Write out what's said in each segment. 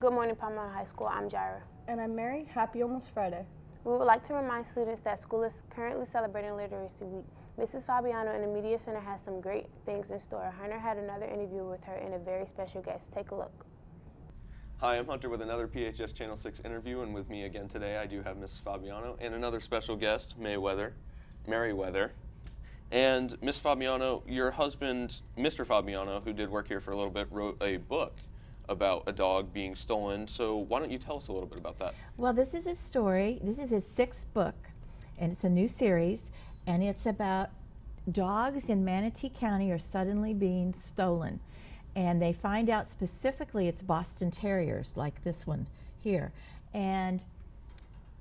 Good morning, Palmetto High School. I'm Jaira. And I'm Mary. Happy almost Friday. We would like to remind students that school is currently celebrating Literacy Week. Mrs. Fabiano in the Media Center has some great things in store. Hunter had another interview with her and a very special guest. Take a look. Hi, I'm Hunter with another PHS Channel 6 interview, and with me again today I do have Mrs. Fabiano and another special guest, Merriweather. And Miss Fabiano, your husband, Mr. Fabiano, who did work here for a little bit, wrote a book about a dog being stolen. So why don't you tell us a little bit about that? Well, this is his story. This is his 6th book, and it's a new series, and it's about dogs in Manatee County are suddenly being stolen. And they find out specifically it's Boston Terriers, like this one here. And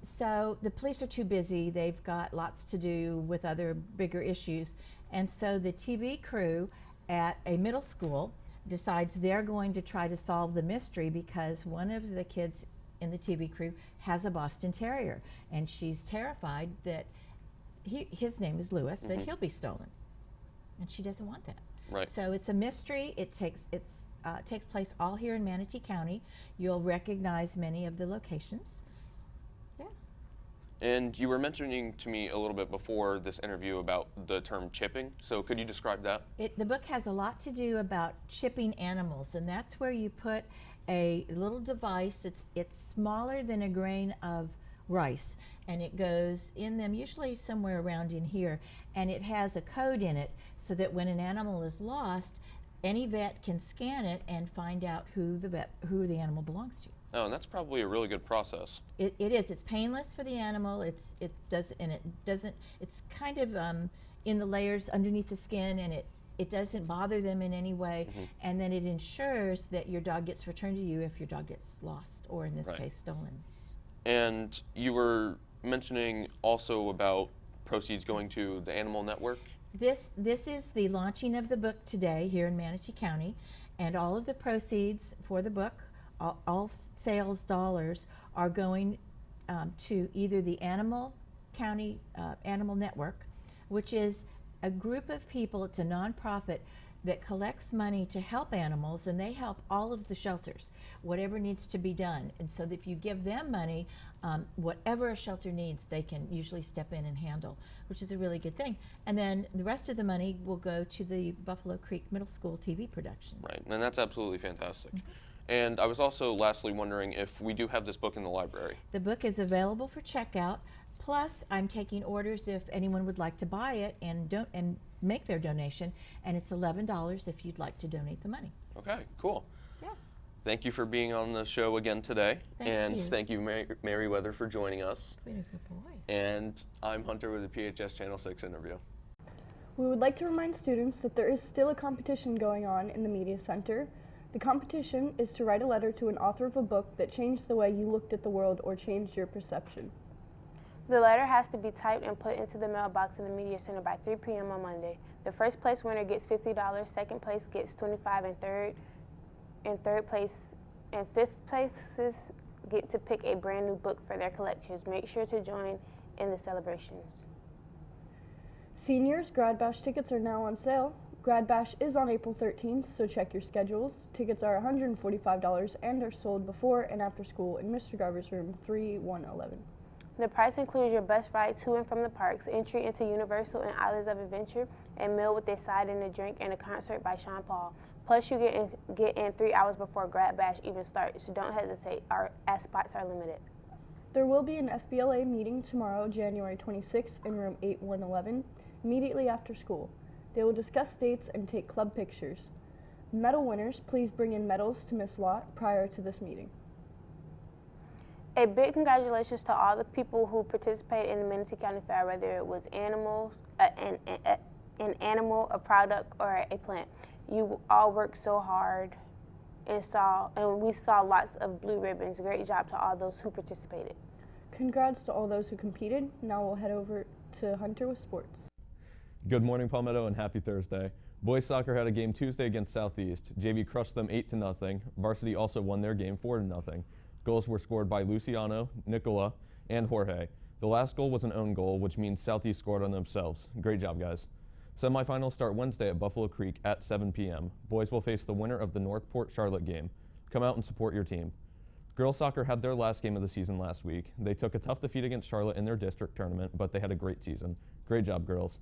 so the police are too busy. They've got lots to do with other bigger issues. And so the TV crew at a middle school decides they're going to try to solve the mystery because one of the kids in the TV crew has a Boston Terrier, and she's terrified that his name is Lewis, that he'll be stolen, and she doesn't want that. Right. So it's a mystery. It takes place all here in Manatee County. You'll recognize many of the locations. Yeah. And you were mentioning to me a little bit before this interview about the term chipping. So could you describe that? The book has a lot to do about chipping animals, and that's where you put a little device. It's smaller than a grain of rice, and it goes in them, usually somewhere around in here, and it has a code in it so that when an animal is lost, any vet can scan it and find out who the animal belongs to. Oh, and that's probably a really good process. It is. It's painless for the animal. It's kind of in the layers underneath the skin, and it doesn't bother them in any way. And then it ensures that your dog gets returned to you if your dog gets lost, or in this case, stolen. And you were mentioning also about proceeds going to the Animal Network. This is the launching of the book today here in Manatee County, and all of the proceeds for the book, all sales dollars, are going to either the Animal County Animal Network, which is a group of people. It's a nonprofit that collects money to help animals, and they help all of the shelters, whatever needs to be done. And so that if you give them money, whatever a shelter needs, they can usually step in and handle, which is a really good thing. And then the rest of the money will go to the Buffalo Creek Middle School TV production. Right, and that's absolutely fantastic. And I was also lastly wondering if we do have this book in the library. The book is available for checkout. Plus, I'm taking orders if anyone would like to buy it and make their donation, and it's $11 if you'd like to donate the money. Okay, cool. Yeah. Thank you for being on the show again today. Thank you. Thank you, Merriweather, for joining us. Been a good boy. And I'm Hunter with the PHS Channel 6 interview. We would like to remind students that there is still a competition going on in the Media Center. The competition is to write a letter to an author of a book that changed the way you looked at the world or changed your perception. The letter has to be typed and put into the mailbox in the Media Center by 3 p.m. on Monday. The first place winner gets $50, second place gets $25, and third place and fifth places get to pick a brand new book for their collections. Make sure to join in the celebrations. Seniors, Grad Bash tickets are now on sale. Grad Bash is on April 13th, so check your schedules. Tickets are $145 and are sold before and after school in Mr. Garver's room 3111. The price includes your bus ride to and from the parks, entry into Universal and Islands of Adventure, and meal with a side and a drink, and a concert by Sean Paul. Plus, you get in 3 hours before Grad Bash even starts, so don't hesitate, as spots are limited. There will be an FBLA meeting tomorrow, January 26th, in room 8111, immediately after school. They will discuss dates and take club pictures. Medal winners, please bring in medals to Miss Lott prior to this meeting. A big congratulations to all the people who participated in the Manatee County Fair, whether it was an animal, a product, or a plant. You all worked so hard and we saw lots of blue ribbons. Great job to all those who participated. Congrats to all those who competed. Now we'll head over to Hunter with sports. Good morning, Palmetto, and happy Thursday. Boys soccer had a game Tuesday against Southeast. JV crushed them 8-0. Varsity also won their game 4-0. Goals were scored by Luciano, Nicola, and Jorge. The last goal was an own goal, which means Southeast scored on themselves. Great job, guys. Semifinals start Wednesday at Buffalo Creek at 7 p.m. Boys will face the winner of the Northport-Charlotte game. Come out and support your team. Girls soccer had their last game of the season last week. They took a tough defeat against Charlotte in their district tournament, but they had a great season. Great job, girls.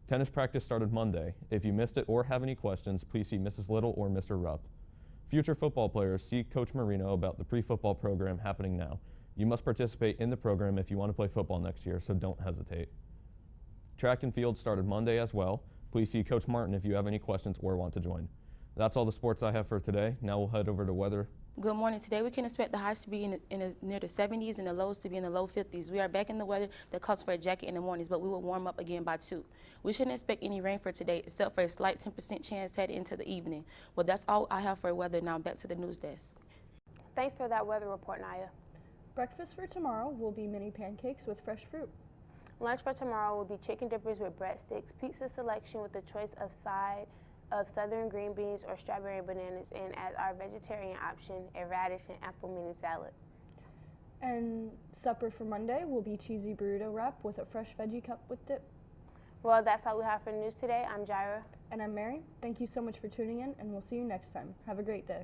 Tennis practice started Monday. If you missed it or have any questions, please see Mrs. Little or Mr. Rupp. Future football players, see Coach Marino about the pre-football program happening now. You must participate in the program if you want to play football next year, so don't hesitate. Track and field started Monday as well. Please see Coach Martin if you have any questions or want to join. That's all the sports I have for today. Now we'll head over to weather. Good morning. Today we can expect the highs to be near the 70s and the lows to be in the low 50s. We are back in the weather that calls for a jacket in the mornings, but we will warm up again by 2. We shouldn't expect any rain for today except for a slight 10% chance heading into the evening. Well, that's all I have for weather. Now back to the news desk. Thanks for that weather report, Naya. Breakfast for tomorrow will be mini pancakes with fresh fruit. Lunch for tomorrow will be chicken dippers with breadsticks, pizza selection with a choice of side of southern green beans or strawberry bananas, and as our vegetarian option, a radish and apple mini salad. And supper for Monday will be cheesy burrito wrap with a fresh veggie cup with dip. Well, that's all we have for the news today. I'm Jaira. And I'm Mary. Thank you so much for tuning in, and we'll see you next time. Have a great day.